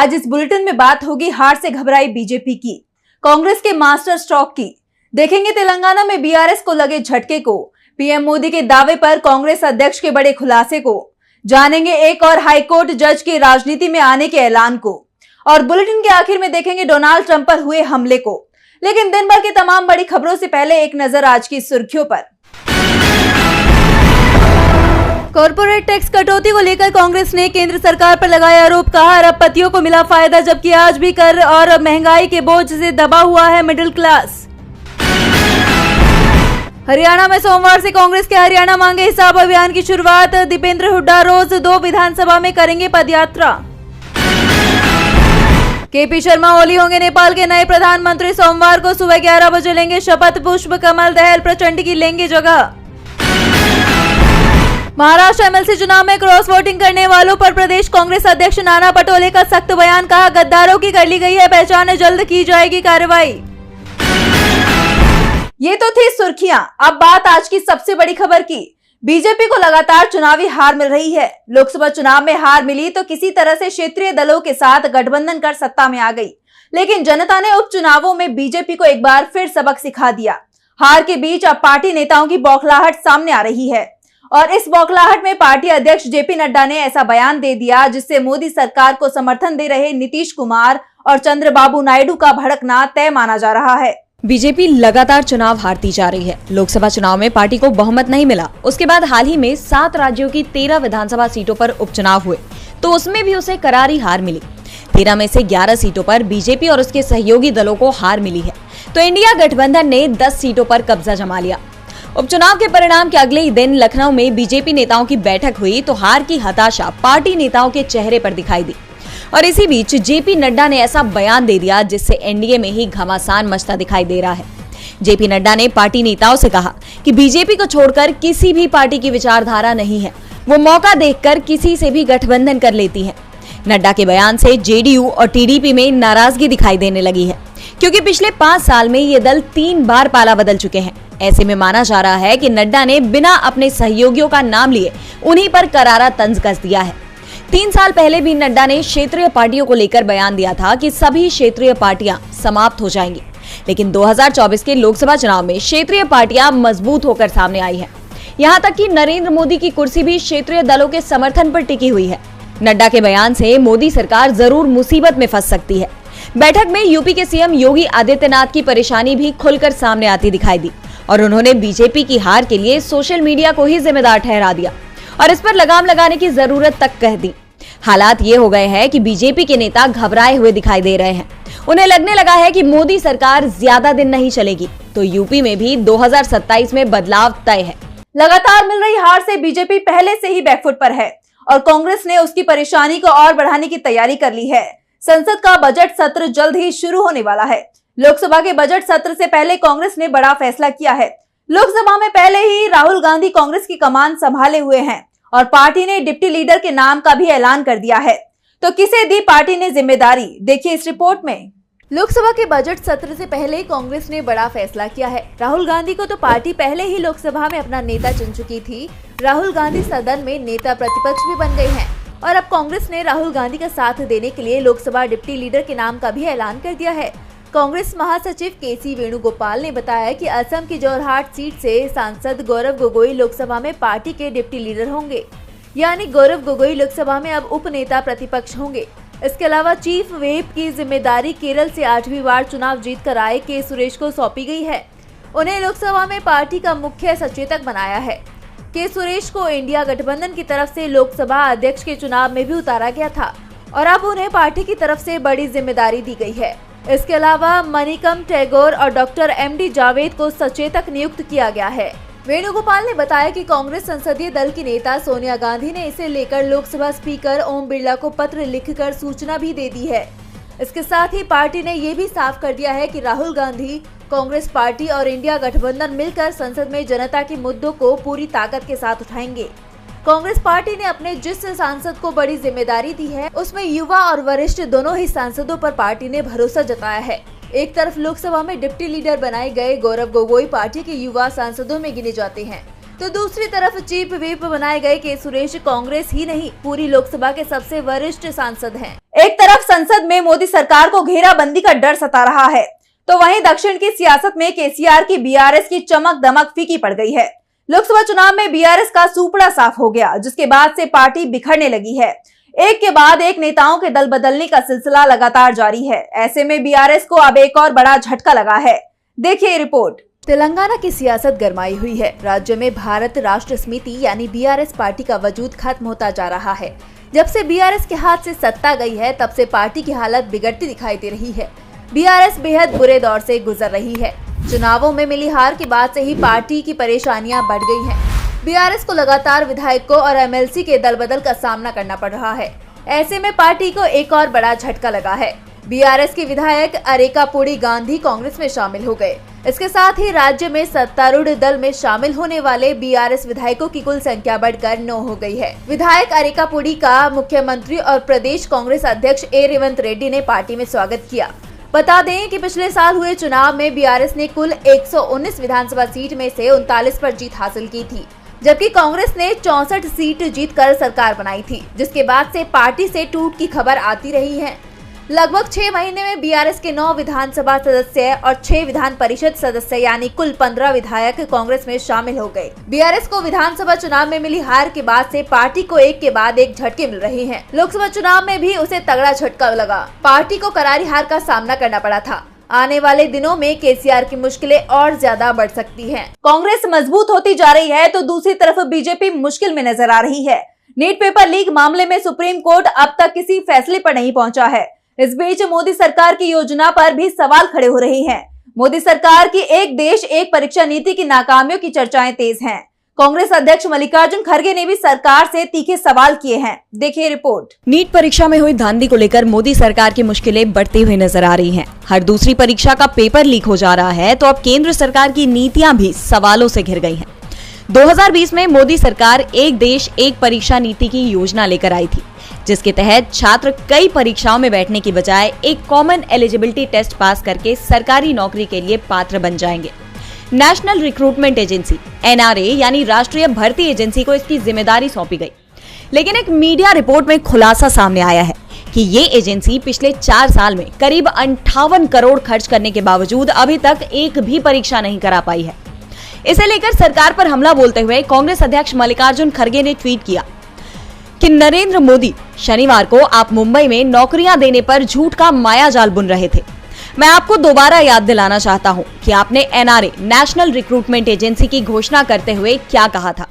आज इस बुलेटिन में बात होगी हार से घबराई बीजेपी की, कांग्रेस के मास्टर स्ट्रोक की। देखेंगे तेलंगाना में बीआरएस को लगे झटके को, पीएम मोदी के दावे पर कांग्रेस अध्यक्ष के बड़े खुलासे को, जानेंगे एक और हाईकोर्ट जज के राजनीति में आने के ऐलान को, और बुलेटिन के आखिर में देखेंगे डोनाल्ड ट्रंप पर हुए हमले को। लेकिन दिन भर की तमाम बड़ी खबरों से पहले एक नजर आज की सुर्खियों पर। कॉर्पोरेट टैक्स कटौती को लेकर कांग्रेस ने केंद्र सरकार पर लगाया आरोप, कहा अरबपतियों को मिला फायदा, जबकि आज भी कर और महंगाई के बोझ से दबा हुआ है मिडिल क्लास। हरियाणा में सोमवार से कांग्रेस के हरियाणा मांगे हिसाब अभियान की शुरुआत, दीपेंद्र हुड्डा रोज 2 विधानसभा में करेंगे पदयात्रा। केपी शर्मा ओली होंगे नेपाल के नए प्रधानमंत्री, सोमवार को सुबह 11 बजे लेंगे शपथ, पुष्प कमल दहल प्रचंड की लेंगे जगह। महाराष्ट्र एमएलसी चुनाव में क्रॉस वोटिंग करने वालों पर प्रदेश कांग्रेस अध्यक्ष नाना पटोले का सख्त बयान, कहा गद्दारों की कर ली गई है पहचान, जल्द की जाएगी कार्रवाई। ये तो थी सुर्खियां, अब बात आज की सबसे बड़ी खबर की। बीजेपी को लगातार चुनावी हार मिल रही है। लोकसभा चुनाव में हार मिली तो किसी तरह से क्षेत्रीय दलों के साथ गठबंधन कर सत्ता में आ गई, लेकिन जनता ने उपचुनावों में बीजेपी को एक बार फिर सबक सिखा दिया। हार के बीच अब पार्टी नेताओं की बौखलाहट सामने आ रही है, और इस बौखलाहट में पार्टी अध्यक्ष जेपी नड्डा ने ऐसा बयान दे दिया जिससे मोदी सरकार को समर्थन दे रहे नीतीश कुमार और चंद्रबाबू नायडू का भड़कना तय माना जा रहा है। बीजेपी लगातार चुनाव हारती जा रही है। लोकसभा चुनाव में पार्टी को बहुमत नहीं मिला, उसके बाद हाल ही में 7 राज्यों की 13 विधानसभा सीटों पर उपचुनाव हुए तो उसमें भी उसे करारी हार मिली। 13 में से 11 सीटों पर बीजेपी और उसके सहयोगी दलों को हार मिली है, तो इंडिया गठबंधन ने 10 सीटों पर कब्जा जमा लिया। उपचुनाव के परिणाम के अगले ही दिन लखनऊ में बीजेपी नेताओं की बैठक हुई तो हार की हताशा पार्टी नेताओं के चेहरे पर दिखाई दी, और इसी बीच जेपी नड्डा ने ऐसा बयान दे दिया जिससे एनडीए में ही घमासान मचता दिखाई दे रहा है। जेपी नड्डा ने पार्टी नेताओं से कहा कि बीजेपी को छोड़कर किसी भी पार्टी की विचारधारा नहीं है, वो मौका देखकर किसी से भी गठबंधन कर लेती है। नड्डा के बयान से जेडीयू और टीडीपी में नाराजगी दिखाई देने लगी है, क्योंकि पिछले 5 साल में ये दल 3 बार पाला बदल चुके हैं। ऐसे में माना जा रहा है कि नड्डा ने बिना अपने सहयोगियों का नाम लिए उन्हीं पर करारा तंज कस दिया है। 3 साल पहले भी नड्डा ने क्षेत्रीय पार्टियों को लेकर बयान दिया था कि सभी क्षेत्रीय पार्टियां समाप्त हो जाएंगी, लेकिन 2024 के लोकसभा चुनाव में क्षेत्रीय पार्टियां मजबूत होकर सामने आई है। यहां तक कि नरेंद्र मोदी की कुर्सी भी क्षेत्रीय दलों के समर्थन पर टिकी हुई है। नड्डा के बयान से मोदी सरकार जरूर मुसीबत में फंस सकती है। बैठक में यूपी के सीएम योगी आदित्यनाथ की परेशानी भी खुलकर सामने आती दिखाई दी, और उन्होंने बीजेपी की हार के लिए सोशल मीडिया को ही जिम्मेदार ठहरा दिया और इस पर लगाम लगाने की जरूरत तक कह दी। हालात ये हो गए हैं कि बीजेपी के नेता घबराए हुए दिखाई दे रहे हैं। उन्हें लगने लगा है कि मोदी सरकार ज्यादा दिन नहीं चलेगी, तो यूपी में भी 2027 में बदलाव तय है। लगातार मिल रही हार से बीजेपी पहले से ही बैकफुट पर है, और कांग्रेस ने उसकी परेशानी को और बढ़ाने की तैयारी कर ली है। संसद का बजट सत्र जल्द ही शुरू होने वाला है। लोकसभा के बजट सत्र से पहले कांग्रेस ने बड़ा फैसला किया है। लोकसभा में पहले ही राहुल गांधी कांग्रेस की कमान संभाले हुए हैं, और पार्टी ने डिप्टी लीडर के नाम का भी ऐलान कर दिया है। तो किसे दी पार्टी ने जिम्मेदारी, देखिए इस रिपोर्ट में। लोकसभा के बजट सत्र से पहले कांग्रेस ने बड़ा फैसला किया है। राहुल गांधी को तो पार्टी पहले ही लोकसभा में अपना नेता चुन चुकी थी। राहुल गांधी सदन में नेता प्रतिपक्ष भी बन गए हैं, और अब कांग्रेस ने राहुल गांधी का साथ देने के लिए लोकसभा डिप्टी लीडर के नाम का भी ऐलान कर दिया है। कांग्रेस महासचिव केसी वेणुगोपाल ने बताया कि असम की जोरहाट सीट से सांसद गौरव गोगोई लोकसभा में पार्टी के डिप्टी लीडर होंगे, यानी गौरव गोगोई लोकसभा में अब उप नेता प्रतिपक्ष होंगे। इसके अलावा चीफ व्हिप की जिम्मेदारी केरल से 8वीं बार चुनाव जीतकर आए के सुरेश को सौंपी गई है। उन्हें लोकसभा में पार्टी का मुख्य सचेतक बनाया है। के सुरेश को इंडिया गठबंधन की तरफ से लोकसभा अध्यक्ष के चुनाव में भी उतारा गया था, और अब उन्हें पार्टी की तरफ से बड़ी जिम्मेदारी दी गई है। इसके अलावा मणिकम टैगोर और डॉक्टर एमडी जावेद को सचेतक नियुक्त किया गया है। वेणुगोपाल ने बताया कि कांग्रेस संसदीय दल की नेता सोनिया गांधी ने इसे लेकर लोकसभा स्पीकर ओम बिरला को पत्र लिखकर सूचना भी दे दी है। इसके साथ ही पार्टी ने ये भी साफ कर दिया है कि राहुल गांधी, कांग्रेस पार्टी और इंडिया गठबंधन मिलकर संसद में जनता के मुद्दों को पूरी ताकत के साथ उठाएंगे। कांग्रेस पार्टी ने अपने जिस सांसद को बड़ी जिम्मेदारी दी है, उसमें युवा और वरिष्ठ दोनों ही सांसदों पर पार्टी ने भरोसा जताया है। एक तरफ लोकसभा में डिप्टी लीडर बनाए गए गौरव गोगोई पार्टी के युवा सांसदों में गिने जाते हैं, तो दूसरी तरफ चीफ व्हिप बनाए गए के सुरेश कांग्रेस ही नहीं पूरी लोकसभा के सबसे वरिष्ठ सांसद हैं। एक तरफ संसद में मोदी सरकार को घेराबंदी का डर सता रहा है, तो वहीं दक्षिण की सियासत में केसीआर की बीआरएस की चमक दमक फीकी पड़ गई है। लोकसभा चुनाव में बीआरएस का सूपड़ा साफ हो गया, जिसके बाद से पार्टी बिखरने लगी है। एक के बाद एक नेताओं के दल बदलने का सिलसिला लगातार जारी है। ऐसे में बीआरएस को अब एक और बड़ा झटका लगा है। देखिए रिपोर्ट। तेलंगाना की सियासत गरमाई हुई है। राज्य में भारत राष्ट्र समिति यानी बीआरएस पार्टी का वजूद खत्म होता जा रहा है। जब से बीआरएस के हाथ से सत्ता गई है, तब से पार्टी की हालत बिगड़ती दिखाई दे रही है। बीआरएस बेहद बुरे दौर से गुजर रही है। चुनावों में मिली हार के बाद से ही पार्टी की परेशानियां बढ़ गई हैं। बीआरएस को लगातार विधायकों और एमएलसी के दल बदल का सामना करना पड़ रहा है। ऐसे में पार्टी को एक और बड़ा झटका लगा है। बीआरएस के विधायक अरेकापुड़ी गांधी कांग्रेस में शामिल हो गए। इसके साथ ही राज्य में सत्तारूढ़ दल में शामिल होने वाले बीआरएस विधायकों की कुल संख्या बढ़कर 9 हो गई है। विधायक अरेकापुड़ी का मुख्यमंत्री और प्रदेश कांग्रेस अध्यक्ष ए रेवंत रेड्डी ने पार्टी में स्वागत किया। बता दें कि पिछले साल हुए चुनाव में बीआरएस ने कुल 119 विधानसभा सीट में से 39 पर जीत हासिल की थी, जबकि कांग्रेस ने 64 सीट जीतकर सरकार बनाई थी, जिसके बाद से पार्टी से टूट की खबर आती रही है। लगभग 6 महीने में बीआरएस के 9 विधानसभा सदस्य और 6 विधान परिषद सदस्य यानी कुल 15 विधायक कांग्रेस में शामिल हो गए। बीआरएस को विधानसभा चुनाव में मिली हार के बाद से पार्टी को एक के बाद एक झटके मिल रहे हैं। लोकसभा चुनाव में भी उसे तगड़ा झटका लगा। पार्टी को करारी हार का सामना करना पड़ा था। आने वाले दिनों में केसीआर की मुश्किलें और ज्यादा बढ़ सकती हैं। कांग्रेस मजबूत होती जा रही है, तो दूसरी तरफ बीजेपी मुश्किल में नजर आ रही है। नीट पेपर लीक मामले में सुप्रीम कोर्ट अब तक किसी फैसले पर नहीं पहुंचा है। इस बीच मोदी सरकार की योजना पर भी सवाल खड़े हो रहे हैं। मोदी सरकार की एक देश एक परीक्षा नीति की नाकामियों की चर्चाएं तेज हैं। कांग्रेस अध्यक्ष मल्लिकार्जुन खड़गे ने भी सरकार से तीखे सवाल किए हैं। देखिए रिपोर्ट। नीट परीक्षा में हुई धांधली को लेकर मोदी सरकार की मुश्किलें बढ़ती हुई नजर आ रही हैं। हर दूसरी परीक्षा का पेपर लीक हो जा रहा है, तो अब केंद्र सरकार की नीतियां भी सवालों से घिर गई हैं। 2020 में मोदी सरकार एक देश एक परीक्षा नीति की योजना लेकर आई थी, जिसके तहत छात्र कई परीक्षाओं में बैठने की बजाय एक कॉमन एलिजिबिलिटी टेस्ट पास करके सरकारी नौकरी के लिए पात्र बन जाएंगे। नेशनल रिक्रूटमेंट एजेंसी एनआरए यानी राष्ट्रीय भर्ती एजेंसी को इसकी जिम्मेदारी सौंपी गई। लेकिन एक मीडिया रिपोर्ट में खुलासा सामने आया है कि ये एजेंसी पिछले 4 साल में करीब 58 करोड़ खर्च करने के बावजूद अभी तक एक भी परीक्षा नहीं करा पाई है। इसे लेकर सरकार पर हमला बोलते हुए कांग्रेस अध्यक्ष मल्लिकार्जुन खड़गे ने ट्वीट किया कि नरेंद्र मोदी, शनिवार को आप मुंबई में नौकरियां देने पर झूठ का मायाजाल बुन रहे थे। मैं आपको दोबारा याद दिलाना चाहता हूं कि आपने एनआरए नेशनल रिक्रूटमेंट एजेंसी की घोषणा करते हुए क्या कहा था।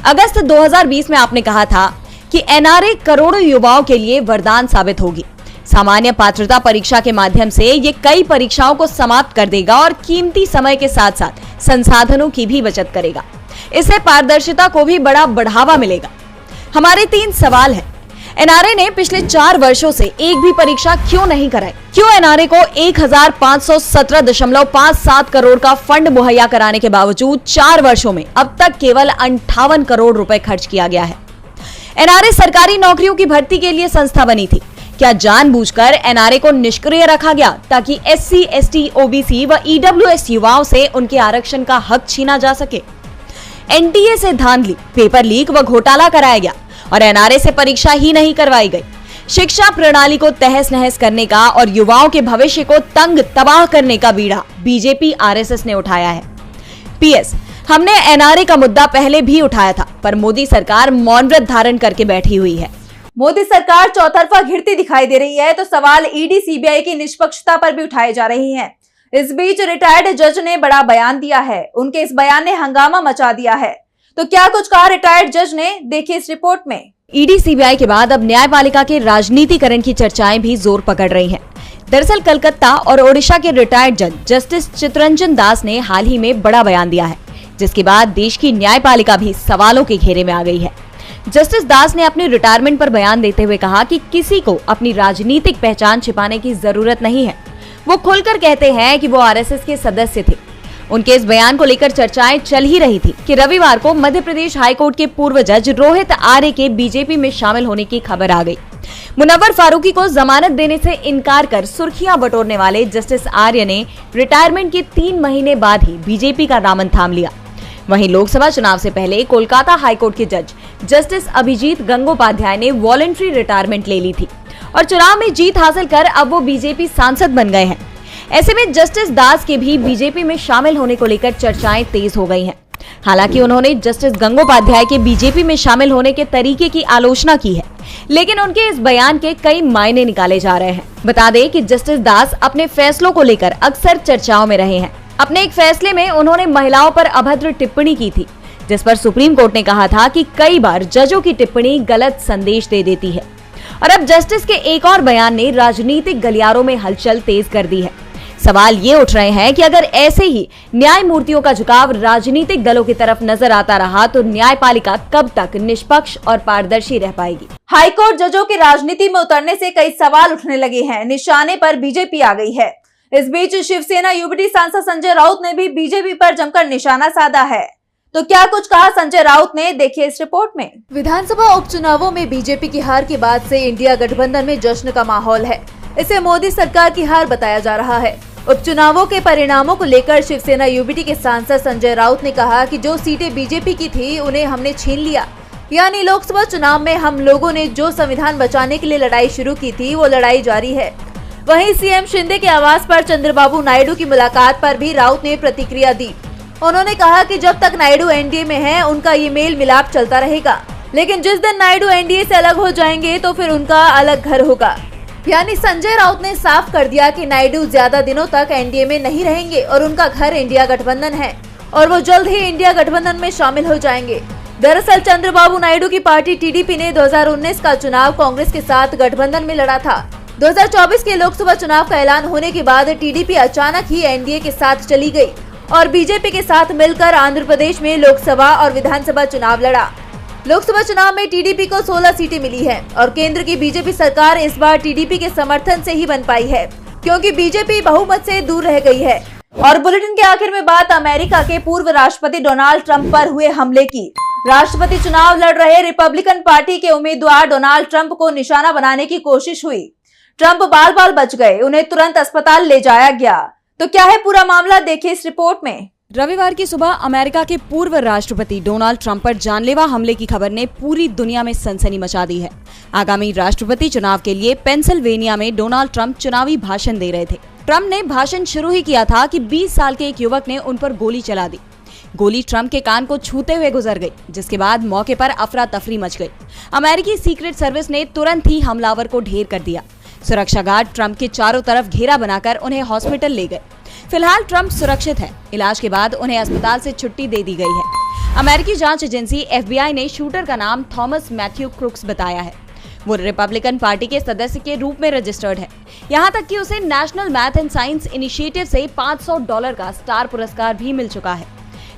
अगस्त 2020 में आपने कहा था कि एनआरए करोड़ों युवाओं के लिए वरदान साबित होगी। सामान्य पात्रता परीक्षा के माध्यम से ये कई परीक्षाओं को समाप्त कर देगा और कीमती समय के साथ साथ संसाधनों की भी बचत करेगा। इससे पारदर्शिता को भी बड़ा बढ़ावा मिलेगा। हमारे 3 सवाल हैं। एनआरए ने पिछले 4 वर्षों से एक भी परीक्षा क्यों नहीं कराई? क्यों एनआरए को 1517.57 करोड़ का फंड मुहैया कराने के बावजूद 4 वर्षों में अब तक केवल 58 करोड़ रुपए खर्च किया गया है? एनआरए सरकारी नौकरियों की भर्ती के लिए संस्था बनी थी। क्या जानबूझकर एनआरए को निष्क्रिय रखा गया ताकि एससी, एसटी, ओबीसी व ईडब्ल्यूएस युवाओं से उनके आरक्षण का हक छीना जा सके? एनटीए से धांधली, पेपर लीक व घोटाला कराया गया और एनआरए से परीक्षा ही नहीं करवाई गई। शिक्षा प्रणाली को तहस नहस करने का और युवाओं के भविष्य को तंग तबाह करने का बीड़ा बीजेपी आरएसएस ने उठाया है। पीएस, हमने एनआरए का मुद्दा पहले भी उठाया था, पर मोदी सरकार मौन व्रत धारण करके बैठी हुई है। मोदी सरकार चौतरफा घिरती दिखाई दे रही है, तो सवाल ईडी सीबीआई की निष्पक्षता पर भी उठाए जा रहे हैं। इस बीच रिटायर्ड जज ने बड़ा बयान दिया है। उनके इस बयान ने हंगामा मचा दिया है। तो क्या कुछ कहा रिटायर्ड जज ने, देखिए इस रिपोर्ट में। ईडी सीबीआई के बाद अब न्यायपालिका के राजनीतिकरण की चर्चाएं भी जोर पकड़ रही हैं। दरअसल कलकत्ता और ओडिशा के रिटायर्ड जज जस्टिस चितरंजन दास ने हाल ही में बड़ा बयान दिया है, जिसके बाद देश की न्यायपालिका भी सवालों के घेरे में आ गई है। जस्टिस दास ने अपनी रिटायरमेंट पर बयान देते हुए कहा कि किसी को अपनी राजनीतिक पहचान छिपाने की जरूरत नहीं है। वो खुलकर कहते हैं कि वो आरएसएस के सदस्य थे। उनके इस बयान को लेकर चर्चाएं चल ही रही थी कि रविवार को मध्य प्रदेश हाईकोर्ट के पूर्व जज रोहित आर्य के बीजेपी में शामिल होने की खबर आ गई। मुनव्वर फारूकी को जमानत देने से इनकार कर सुर्खियां बटोरने वाले जस्टिस आर्य ने रिटायरमेंट के 3 महीने बाद ही बीजेपी का दामन थाम लिया। वहीं लोकसभा चुनाव से पहले कोलकाता हाईकोर्ट के जज जस्टिस अभिजीत गंगोपाध्याय ने वॉलंटरी रिटायरमेंट ले ली थी और चुनाव में जीत हासिल कर अब वो बीजेपी सांसद बन गए हैं। ऐसे में जस्टिस दास के भी बीजेपी में शामिल होने को लेकर चर्चाएं तेज हो गई हैं। हालांकि उन्होंने जस्टिस गंगोपाध्याय के बीजेपी में शामिल होने के तरीके की आलोचना की है, लेकिन उनके इस बयान के कई मायने निकाले जा रहे हैं। बता दें कि जस्टिस दास अपने फैसलों को लेकर अक्सर चर्चाओं में रहे हैं। अपने एक फैसले में उन्होंने महिलाओं पर अभद्र टिप्पणी की थी, जिस पर सुप्रीम कोर्ट ने कहा था कि कई बार जजों की टिप्पणी गलत संदेश दे देती है। और अब जस्टिस के एक और बयान ने राजनीतिक गलियारों में हलचल तेज कर दी है। सवाल ये उठ रहे हैं कि अगर ऐसे ही न्यायमूर्तियों का झुकाव राजनीतिक दलों की तरफ नजर आता रहा तो न्यायपालिका कब तक निष्पक्ष और पारदर्शी रह पाएगी। हाईकोर्ट जजों के राजनीति में उतरने से कई सवाल उठने लगे हैं। निशाने पर बीजेपी आ गई है। इस बीच शिवसेना यूबीटी सांसद संजय राउत ने भी बीजेपी पर जमकर निशाना साधा है। तो क्या कुछ कहा संजय राउत ने, देखिए इस रिपोर्ट में। विधानसभा उपचुनावों में बीजेपी की हार के बाद से इंडिया गठबंधन में जश्न का माहौल है। इसे मोदी सरकार की हार बताया जा रहा है। उपचुनावों के परिणामों को लेकर शिवसेना यूबीटी के सांसद संजय राउत ने कहा कि जो सीटें बीजेपी की थी उन्हें हमने छीन लिया। यानी लोकसभा चुनाव में हम लोगों ने जो संविधान बचाने के लिए लड़ाई शुरू की थी वो लड़ाई जारी है। वहीं सीएम शिंदे के आवास पर चंद्रबाबू नायडू की मुलाकात पर भी राउत ने प्रतिक्रिया दी। उन्होंने कहा कि जब तक नायडू एनडीए में हैं, उनका ये मेल मिलाप चलता रहेगा, लेकिन जिस दिन नायडू एनडीए से अलग हो जाएंगे तो फिर उनका अलग घर होगा। यानी संजय राउत ने साफ कर दिया कि नायडू ज्यादा दिनों तक एनडीए में नहीं रहेंगे और उनका घर इंडिया गठबंधन है और वो जल्द ही इंडिया गठबंधन में शामिल हो जाएंगे। दरअसल चंद्रबाबू नायडू की पार्टी टीडीपी ने 2019 का चुनाव कांग्रेस के साथ गठबंधन में लड़ा था। 2024 के लोकसभा चुनाव का ऐलान होने के बाद टीडीपी अचानक ही एनडीए के साथ चली गई और बीजेपी के साथ मिलकर आंध्र प्रदेश में लोकसभा और विधानसभा चुनाव लड़ा। लोकसभा चुनाव में टीडीपी को 16 सीटें मिली हैं और केंद्र की बीजेपी सरकार इस बार टीडीपी के समर्थन से ही बन पाई है, क्योंकि बीजेपी बहुमत से दूर रह गई है। और बुलेटिन के आखिर में बात अमेरिका के पूर्व राष्ट्रपति डोनाल्ड ट्रंप पर हुए हमले की। राष्ट्रपति चुनाव लड़ रहे रिपब्लिकन पार्टी के उम्मीदवार डोनाल्ड ट्रंप को निशाना बनाने की कोशिश हुई। ट्रंप बाल बाल बच गए, उन्हें तुरंत अस्पताल ले जाया गया। तो क्या है पूरा मामला, देखिए इस रिपोर्ट में। रविवार की सुबह अमेरिका के पूर्व राष्ट्रपति डोनाल्ड ट्रंप पर जानलेवा हमले की खबर ने पूरी दुनिया में सनसनी मचा दी है। आगामी राष्ट्रपति चुनाव के लिए पेंसिल्वेनिया में डोनाल्ड ट्रंप चुनावी भाषण दे रहे थे। ट्रंप ने भाषण शुरू ही किया था कि 20 साल के एक युवक ने उन पर गोली चला दी। गोली ट्रंप के कान को छूते हुए गुजर गई, जिसके बाद मौके पर अफरा तफरी मच गई। अमेरिकी सीक्रेट सर्विस ने तुरंत ही हमलावर को ढेर कर दिया। सुरक्षा गार्ड ट्रंप के चारों तरफ घेरा बनाकर उन्हें हॉस्पिटल ले गए। फिलहाल ट्रंप सुरक्षित है। इलाज के बाद उन्हें अस्पताल से छुट्टी दे दी गई है। अमेरिकी जांच एजेंसी एफबीआई ने शूटर का नाम थॉमस मैथ्यू क्रुक्स बताया है। वो रिपब्लिकन पार्टी के सदस्य के रूप में रजिस्टर्ड है। यहाँ तक कि उसे national math and science initiative से $500 का स्टार पुरस्कार भी मिल चुका है।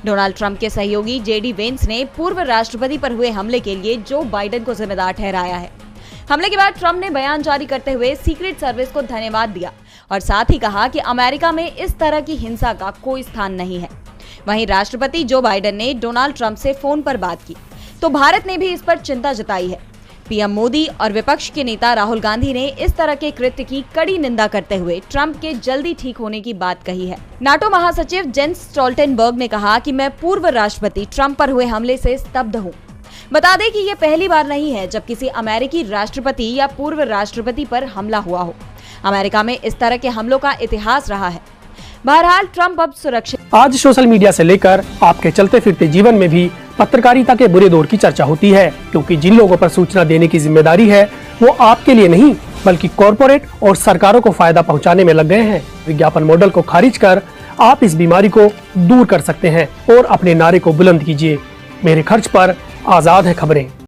डोनाल्ड ट्रंप के सहयोगी जेडी वेंस ने पूर्व राष्ट्रपति पर हुए हमले के लिए जो बाइडेन को जिम्मेदार ठहराया है। हमले के बाद ट्रंप ने बयान जारी करते हुए सीक्रेट सर्विस को धन्यवाद दिया और साथ ही कहा कि अमेरिका में इस तरह की हिंसा का कोई स्थान नहीं है। वहीं राष्ट्रपति जो बाइडेन ने डोनाल्ड ट्रंप से फोन पर बात की तो भारत ने भी इस पर चिंता जताई है। पीएम मोदी और विपक्ष के नेता राहुल गांधी ने इस तरह के कृत्य की कड़ी निंदा करते हुए ट्रंप के जल्दी ठीक होने की बात कही है। नाटो महासचिव जेंस स्टोल्टेनबर्ग ने कहा कि मैं पूर्व राष्ट्रपति ट्रंप पर हुए हमले से स्तब्ध हूँ। बता दें कि ये पहली बार नहीं है जब किसी अमेरिकी राष्ट्रपति या पूर्व राष्ट्रपति पर हमला हुआ हो। अमेरिका में इस तरह के हमलों का इतिहास रहा है। बहरहाल ट्रंप अब सुरक्षित। आज सोशल मीडिया से लेकर आपके चलते फिरते जीवन में भी पत्रकारिता के बुरे दौर की चर्चा होती है, क्योंकि जिन लोगों पर सूचना देने की जिम्मेदारी है वो आपके लिए नहीं बल्कि कॉरपोरेट और सरकारों को फायदा पहुंचाने में लग गए हैं। विज्ञापन मॉडल को खारिज कर आप इस बीमारी को दूर कर सकते हैं और अपने नारे को बुलंद कीजिए। मेरे खर्च पर आजाद है खबरें।